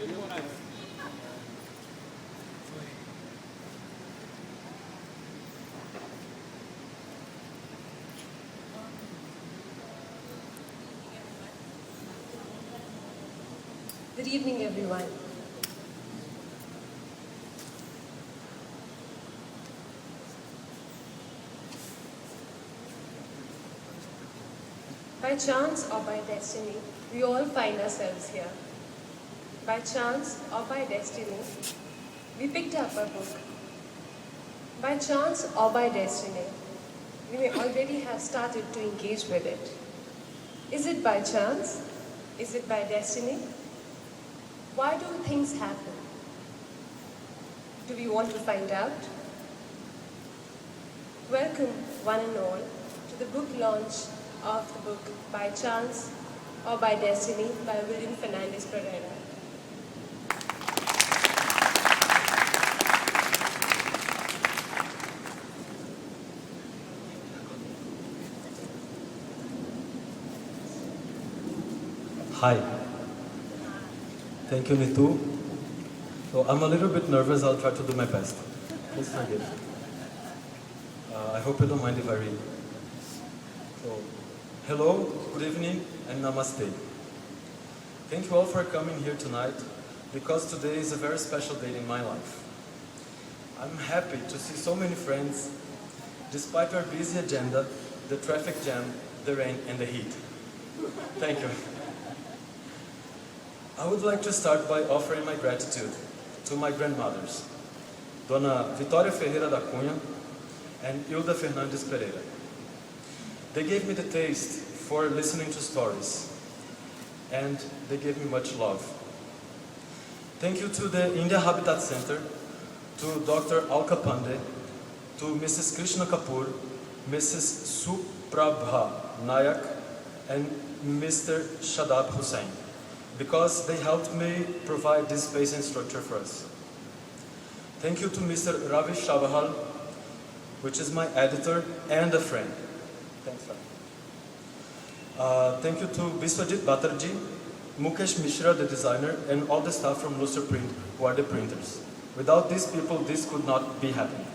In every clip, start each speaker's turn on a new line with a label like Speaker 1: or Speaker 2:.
Speaker 1: Good evening, everyone. By chance or by destiny, we all find ourselves here. By chance or by destiny, we picked up a book. By chance or by destiny, we may already have started to engage with it. Is it by chance? Is it by destiny? Why do things happen? Do we want to find out? Welcome, one and all, to the book launch of the book By Chance or by Destiny by Wilian Fernandes Pereira.
Speaker 2: Hi. Thank you, Nitu. So I'm a little bit nervous. I'll try to do my best. Please forgive. I hope you don't mind if I read. So, hello, good evening, and namaste. Thank you all for coming here tonight, because today is a very special day in my life. I'm happy to see so many friends, despite our busy agenda, the traffic jam, the rain, and the heat. Thank you. I would like to start by offering my gratitude to my grandmothers, Dona Vitória Ferreira da Cunha and Hilda Fernandes Pereira. They gave me the taste for listening to stories, and they gave me much love. Thank you to the India Habitat Center, to Dr. Alka Pandey, to Mrs. Krishna Kapoor, Mrs. Suprabha Nayak, and Mr. Shadab Hussain, because they helped me provide this space and structure for us. Thank you to Mr. Ravi Shabahal, which is my editor and a friend. Thanks, Ravi. Thank you to Biswajit Batterjee, Mukesh Mishra, the designer, and all the staff from Lustre Print, who are the printers. Without these people, this could not be happening.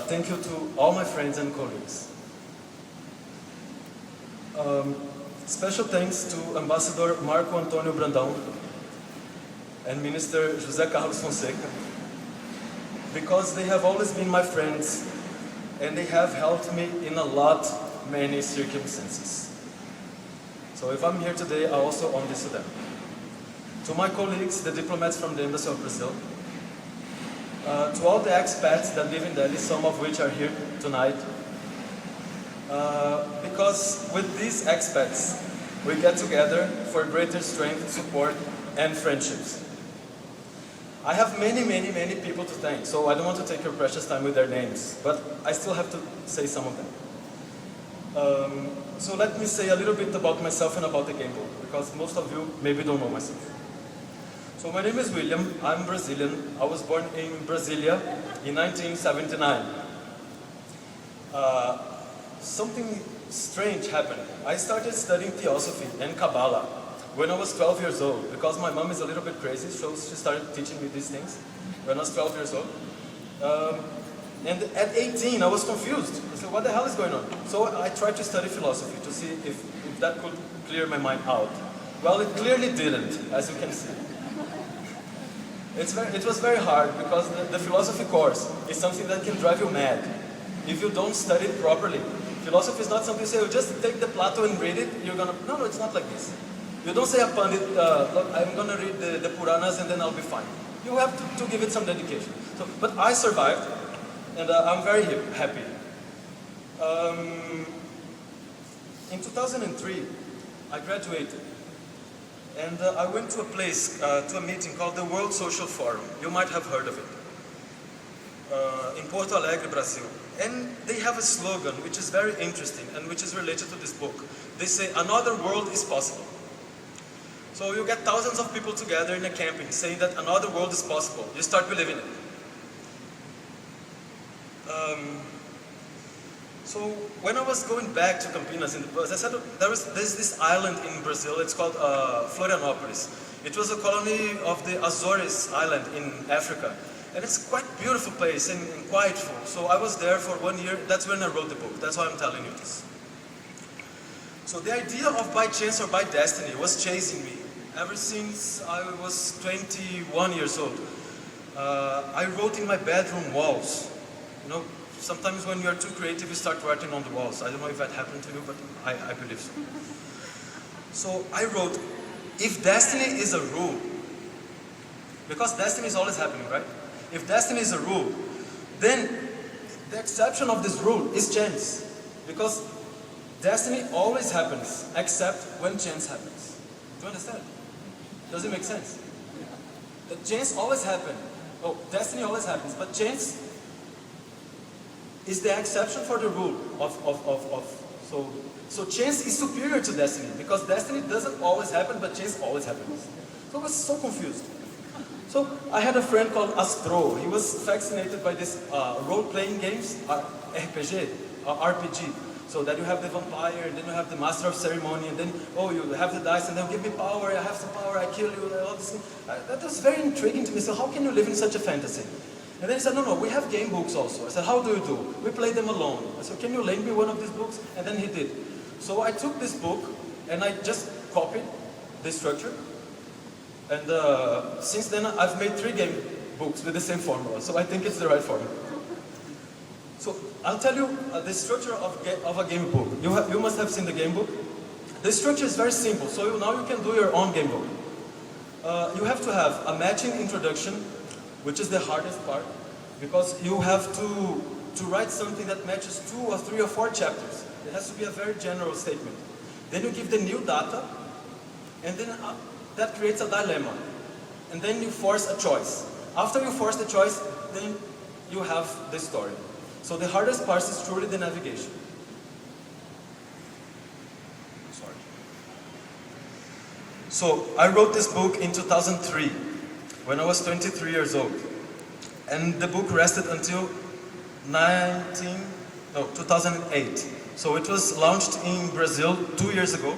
Speaker 2: Thank you to all my friends and colleagues. Special thanks to Ambassador Marco Antonio Brandão and Minister José Carlos Fonseca, because they have always been my friends and they have helped me in many circumstances. So if I'm here today, I also owe this to them. To my colleagues, the diplomats from the Embassy of Brazil, to all the expats that live in Délhi, some of which are here tonight, because with these expats, we get together for greater strength, support, and friendships. I have many people to thank, so I don't want to take your precious time with their names, but I still have to say some of them. So let me say a little bit about myself and about the game book, because most of you maybe don't know myself. So my name is Wilian, I'm Brazilian. I was born in Brasilia in 1979. Something strange happened. I started studying theosophy and Kabbalah when I was 12 years old, because my mom is a little bit crazy, so she started teaching me these things when I was 12 years old. And at 18, I was confused. I said, what the hell is going on? So I tried to study philosophy to see if that could clear my mind out. Well, it clearly didn't, as you can see. It was very hard, because the philosophy course is something that can drive you mad if you don't study it properly. Philosophy is not something you say, you just take the Plato and read it, you're gonna... No, it's not like this. You don't say a pandit, look, I'm gonna read the Puranas and then I'll be fine. You have to give it some dedication. So, but I survived, and I'm very happy. In 2003, I graduated, and I went to a place, to a meeting called the World Social Forum. You might have heard of it. In Porto Alegre, Brazil. And they have a slogan which is very interesting and which is related to this book. They say, another world is possible. So you get thousands of people together in a camping saying that another world is possible. You start believing it. So when I was going back to Campinas in the bus, I said there's this island in Brazil, it's called Florianópolis. It was a colony of the Azores island in Africa. And it's quite a beautiful place and quietful. So I was there for 1 year. That's when I wrote the book. That's why I'm telling you this. So the idea of by chance or by destiny was chasing me ever since I was 21 years old. I wrote in my bedroom walls. You know, sometimes when you're too creative, you start writing on the walls. I don't know if that happened to you, but I believe so. So I wrote, if destiny is a rule, because destiny is always happening, right? If destiny is a rule, then the exception of this rule is chance. Because destiny always happens, except when chance happens. Do you understand? Does it make sense? The chance always happens. Oh, destiny always happens, but chance is the exception for the rule so chance is superior to destiny, because destiny doesn't always happen, but chance always happens. So I was so confused. So I had a friend called Astro. He was fascinated by this role-playing games, RPG. So that you have the vampire, and then you have the master of ceremony, and then, oh, you have the dice, and they'll give me power, I have some power, I kill you, all this thing. That was very intriguing to me. So how can you live in such a fantasy? And then he said, no, we have game books also. I said, how do you do? We play them alone. I said, can you lend me one of these books? And then he did. So I took this book, and I just copied the structure. And since then, I've made 3 game books with the same formula. So I think it's the right formula. So I'll tell you the structure of a game book. You must have seen the game book. The structure is very simple. So now you can do your own game book. You have to have a matching introduction, which is the hardest part, because you have to write something that matches 2 or 3 or 4 chapters. It has to be a very general statement. Then you give the new data, and then that creates a dilemma. And then you force a choice. After you force the choice, then you have the story. So the hardest part is truly the navigation. Sorry. So I wrote this book in 2003, when I was 23 years old. And the book rested until 2008. So it was launched in Brazil 2 years ago.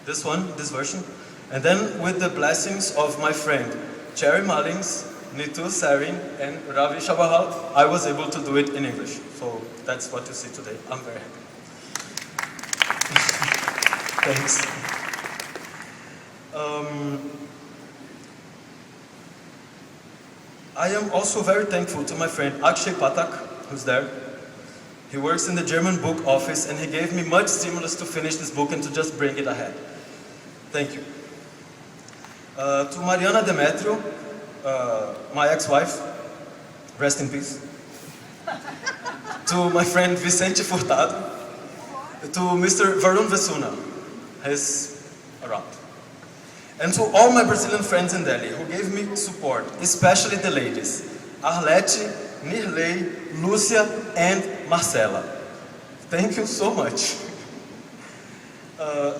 Speaker 2: This version. And then with the blessings of my friend Cherry Mullins, Nitu Sarin, and Ravi Shabahal, I was able to do it in English. So that's what you see today. I'm very happy. Thanks. I am also very thankful to my friend Akshay Patak, who's there. He works in the German book office, and he gave me much stimulus to finish this book and to just bring it ahead. Thank you. To Mariana Demetrio, my ex-wife, rest in peace. To my friend Vicente Furtado. To Mr. Varun Vesuna, he's around. And to all my Brazilian friends in Délhi who gave me support, especially the ladies, Arlete, Nirley, Lúcia, and Marcela. Thank you so much.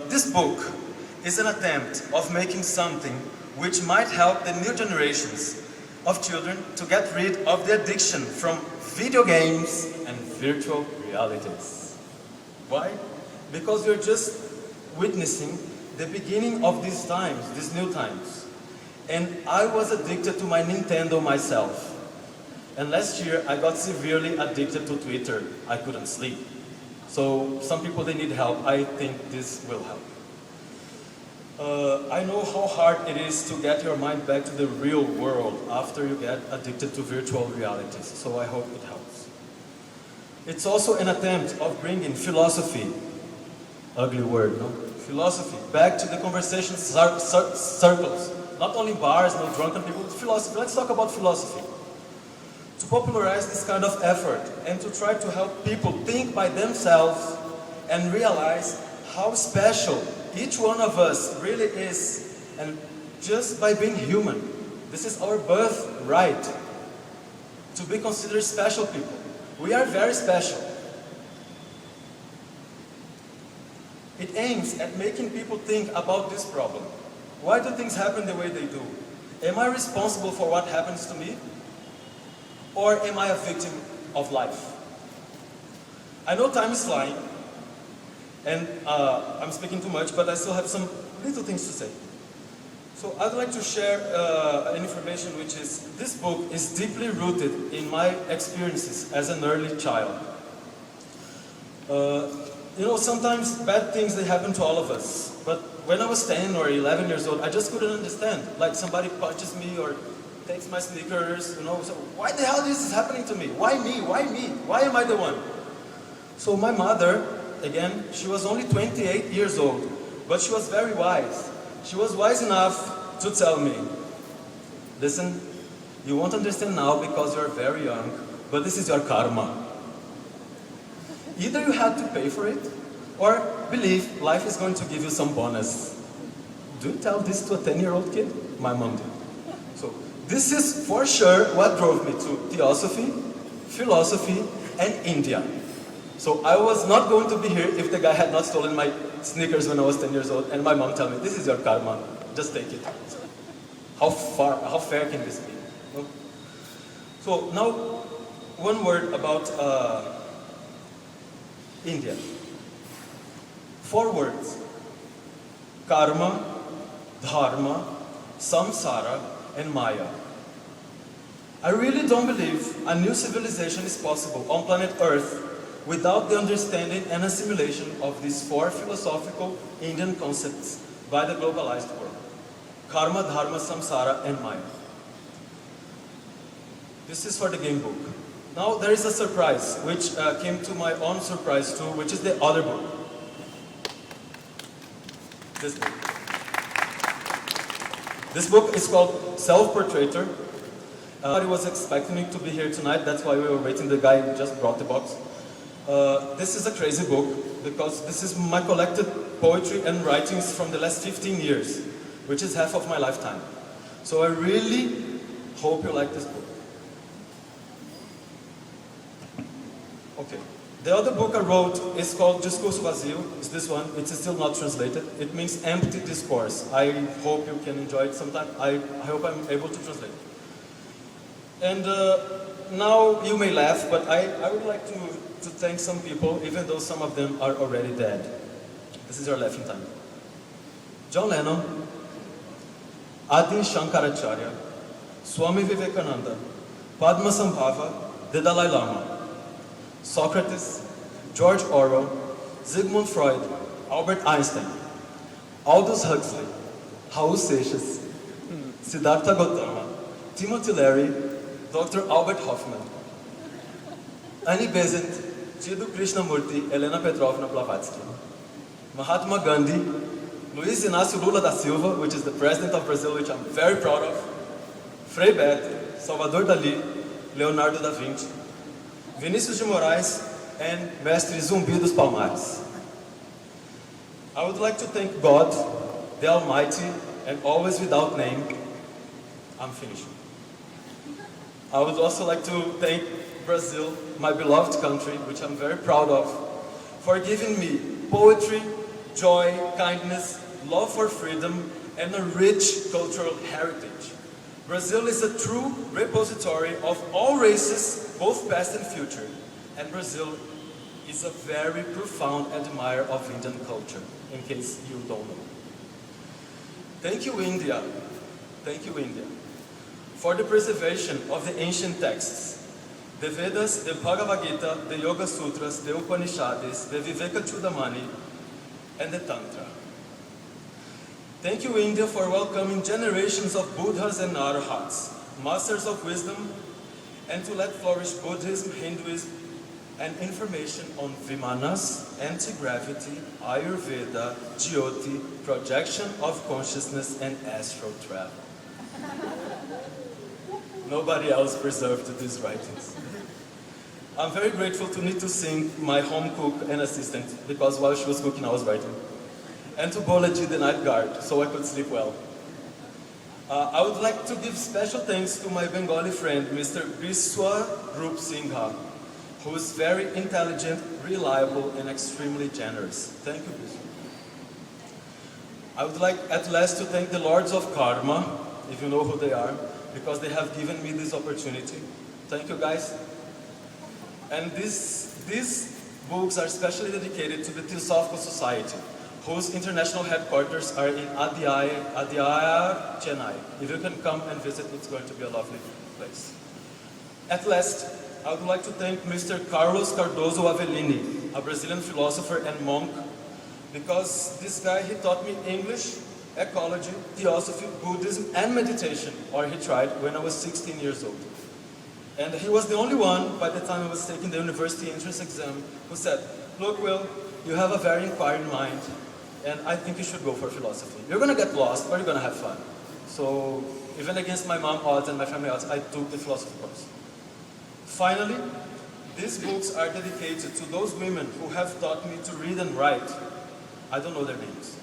Speaker 2: This book is an attempt of making something which might help the new generations of children to get rid of the addiction from video games and virtual realities. Why? Because we're just witnessing the beginning of these times, these new times. And I was addicted to my Nintendo myself. And last year, I got severely addicted to Twitter. I couldn't sleep. So some people, they need help. I think this will help. I know how hard it is to get your mind back to the real world after you get addicted to virtual realities. So I hope it helps. It's also an attempt of bringing philosophy, ugly word, no? Philosophy back to the conversation circles. Not only bars, no drunken people, philosophy. Let's talk about philosophy. To popularize this kind of effort and to try to help people think by themselves and realize how special each one of us really is, and just by being human. This is our birthright, to be considered special people. We are very special. It aims at making people think about this problem. Why do things happen the way they do? Am I responsible for what happens to me? Or am I a victim of life? I know time is flying, and I'm speaking too much, but I still have some little things to say. So I'd like to share an information which is, this book is deeply rooted in my experiences as an early child. You know, sometimes bad things, they happen to all of us. But when I was 10 or 11 years old, I just couldn't understand. Like somebody punches me or takes my sneakers, you know. So why the hell this is happening to me? Why me? Why me? Why am I the one? So my mother, again, she was only 28 years old, but she was very wise. She was wise enough to tell me, listen, you won't understand now because you're very young, but this is your karma. Either you had to pay for it, or believe life is going to give you some bonus. Do you tell this to a 10-year-old kid? My mom did. So this is for sure what drove me to theosophy, philosophy, and India. So I was not going to be here if the guy had not stolen my sneakers when I was 10 years old, and my mom told me, this is your karma, just take it. How fair can this be? No? So now, one word about India. 4 words: karma, dharma, samsara, and maya. I really don't believe a new civilization is possible on planet Earth without the understanding and assimilation of these 4 philosophical Indian concepts by the globalized world. Karma, dharma, samsara, and maya. This is for the game book. Now there is a surprise, which came to my own surprise too, which is the other book. This book. This book is called Self-Portraitor. Nobody was expecting me to be here tonight, that's why we were waiting, the guy just brought the box. This is a crazy book, because this is my collected poetry and writings from the last 15 years, which is half of my lifetime. So I really hope you like this book. Okay. The other book I wrote is called Discurso Vazio. It's this one. It's still not translated. It means empty discourse. I hope you can enjoy it sometime. I hope I'm able to translate it. And now you may laugh, but I would like to thank some people, even though some of them are already dead. This is your laughing time. John Lennon, Adi Shankaracharya, Swami Vivekananda, Padmasambhava, the Dalai Lama, Socrates, George Orwell, Sigmund Freud, Albert Einstein, Aldous Huxley, Raul Seixas, Siddhartha Gautama, Timothy Leary, Dr. Albert Hoffman, Annie Besant, Jiddu Krishnamurti, Helena Petrovna Blavatsky, Mahatma Gandhi, Luiz Inácio Lula da Silva, which is the president of Brazil, which I'm very proud of, Frei Beto, Salvador Dali, Leonardo da Vinci, Vinícius de Moraes, and Mestre Zumbi dos Palmares. I would like to thank God, the Almighty, and always without name. I'm finishing. I would also like to thank Brazil, my beloved country, which I'm very proud of, for giving me poetry, joy, kindness, love for freedom, and a rich cultural heritage. Brazil is a true repository of all races, both past and future. And Brazil is a very profound admirer of Indian culture, in case you don't know. Thank you, India. Thank you, India, for the preservation of the ancient texts, the Vedas, the Bhagavad Gita, the Yoga Sutras, the Upanishads, the Viveka Chudamani, and the Tantra. Thank you, India, for welcoming generations of Buddhas and Arhats, masters of wisdom, and to let flourish Buddhism, Hinduism, and information on Vimanas, anti-gravity, Ayurveda, Jyoti, projection of consciousness, and astral travel. Nobody else preserved these writings. I'm very grateful to need to sing my home cook and assistant, because while she was cooking, I was writing. And to Bolaji, the night guard, so I could sleep well. I would like to give special thanks to my Bengali friend, Mr. Biswa Rup Singha, who is very intelligent, reliable, and extremely generous. Thank you, Biswa. I would like at last to thank the Lords of Karma, if you know who they are, because they have given me this opportunity. Thank you, guys. And these books are especially dedicated to the Theosophical Society, whose international headquarters are in Adyar, Chennai. If you can come and visit, it's going to be a lovely place. At last, I would like to thank Mr. Carlos Cardoso Avellini, a Brazilian philosopher and monk, because this guy, he taught me English, ecology, theosophy, Buddhism, and meditation, or he tried when I was 16 years old. And he was the only one, by the time I was taking the university entrance exam, who said, look, Will, you have a very inquiring mind, and I think you should go for philosophy. You're going to get lost, but you're going to have fun. So, even against my mom odds and my family odds, I took the philosophy course. Finally, these books are dedicated to those women who have taught me to read and write. I don't know their names.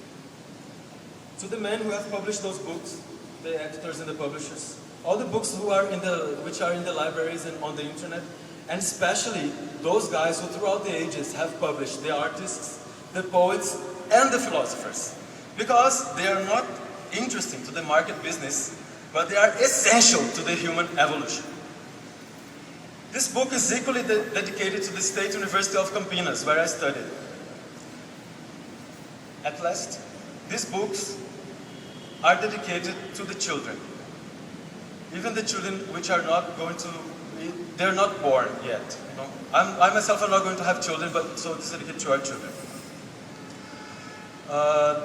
Speaker 2: To the men who have published those books, the editors and the publishers, all the books which are in the libraries and on the internet, and especially those guys who throughout the ages have published the artists, the poets, and the philosophers. Because they are not interesting to the market business, but they are essential to the human evolution. This book is equally dedicated to the State University of Campinas, where I studied. At last, these books are dedicated to the children. Even the children which are not going to, they're not born yet. You know? I myself am not going to have children, but so it's dedicated to our children.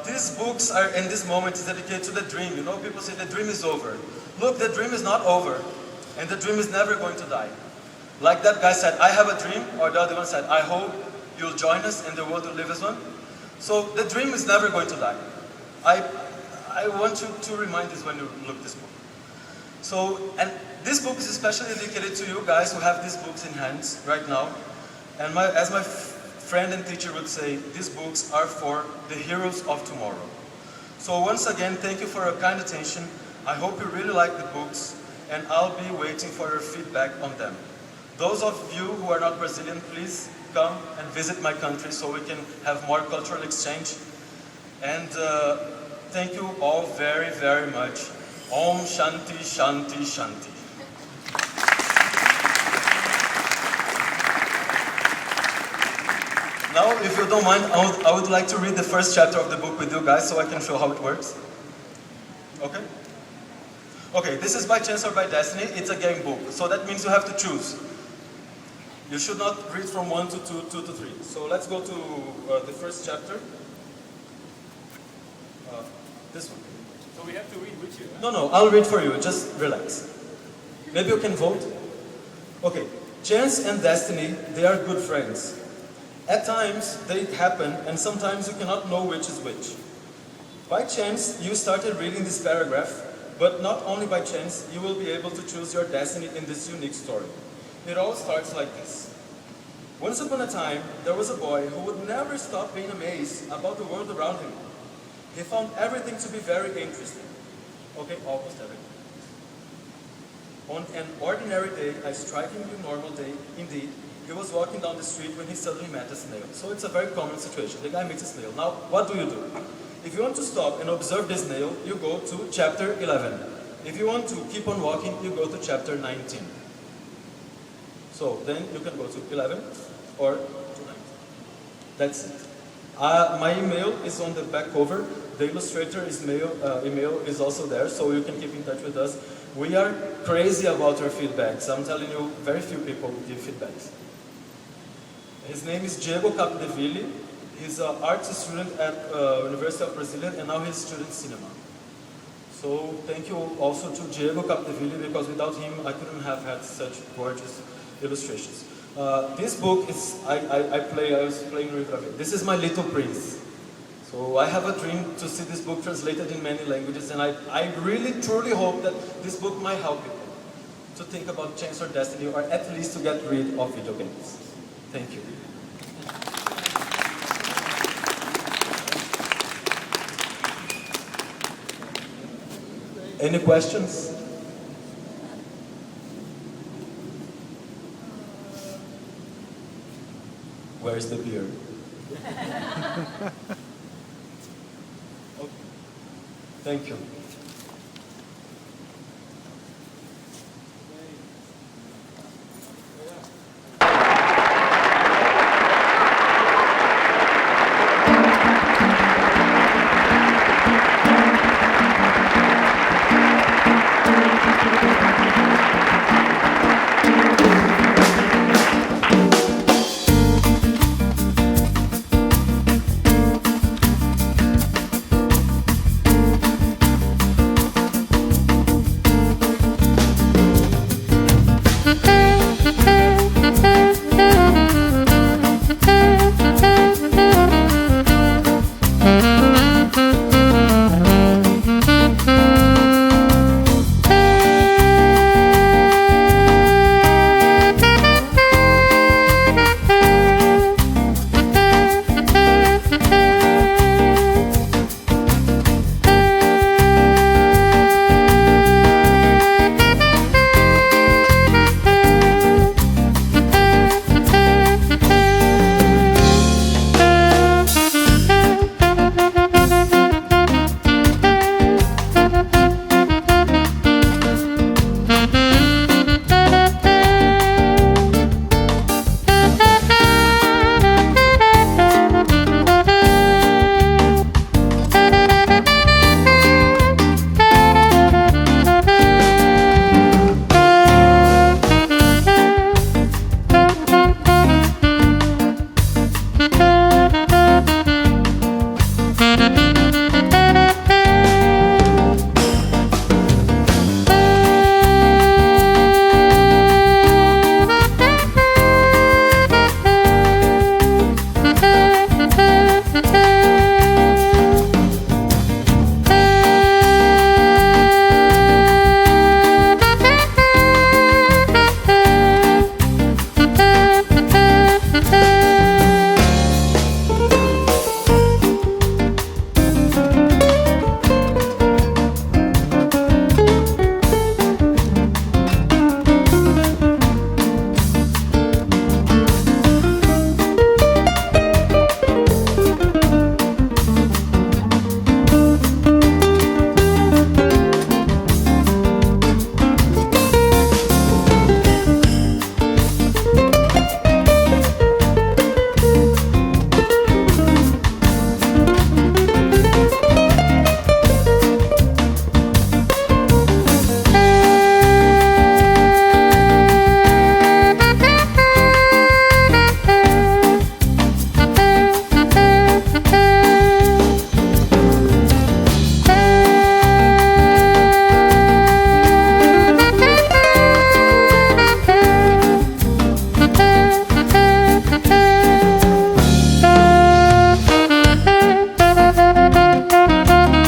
Speaker 2: These books are, in this moment, is dedicated to the dream. You know, people say the dream is over. Look, the dream is not over, and the dream is never going to die. Like that guy said, I have a dream, or the other one said, I hope you'll join us and the world will live as one. So the dream is never going to die. I want you to remind this when you look this book. So, and this book is especially dedicated to you guys who have these books in hands right now. And as my friend and teacher would say, these books are for the heroes of tomorrow. So once again, thank you for your kind attention. I hope you really like the books, and I'll be waiting for your feedback on them. Those of you who are not Brazilian, please come and visit my country so we can have more cultural exchange. And thank you all very, very much. Om Shanti, Shanti, Shanti. Now, if you don't mind, I would like to read the first chapter of the book with you guys so I can show how it works. Okay? Okay, this is By Chance or By Destiny. It's a game book, so that means you have to choose. You should not read from 1 to 2, 2 to 3. So let's go to the first chapter. This one.
Speaker 3: So we have to read with you?
Speaker 2: No,
Speaker 3: Huh?
Speaker 2: no, I'll read for you. Just relax. Maybe you can vote. Okay. Chance and destiny, they are good friends. At times, they happen, and sometimes you cannot know which is which. By chance, you started reading this paragraph, but not only by chance, you will be able to choose your destiny in this unique story. It all starts like this. Once upon a time, there was a boy who would never stop being amazed about the world around him. He found everything to be very interesting. Okay, almost everything. On an ordinary day, a strikingly normal day, indeed, he was walking down the street when he suddenly met a snail. So it's a very common situation. The guy meets a snail. Now, what do? If you want to stop and observe the snail, you go to chapter 11. If you want to keep on walking, you go to chapter 19. So then you can go to 11 or to 19. That's it. My email is on the back cover. The illustrator's email is also there, so you can keep in touch with us. We are crazy about your feedbacks. I'm telling you, very few people give feedbacks. His name is Diego Capdeville. He's an art student at University of Brasilia, and now he's studying cinema. So thank you also to Diego Capdeville, because without him, I couldn't have had such gorgeous illustrations. This book is, I was playing with it. This is my little prince. So I have a dream to see this book translated in many languages, and I really truly hope that this book might help people to think about chance or destiny, or at least to get rid of video games. Thank you. Any questions? Where's the beer? Okay. Thank you.
Speaker 3: Música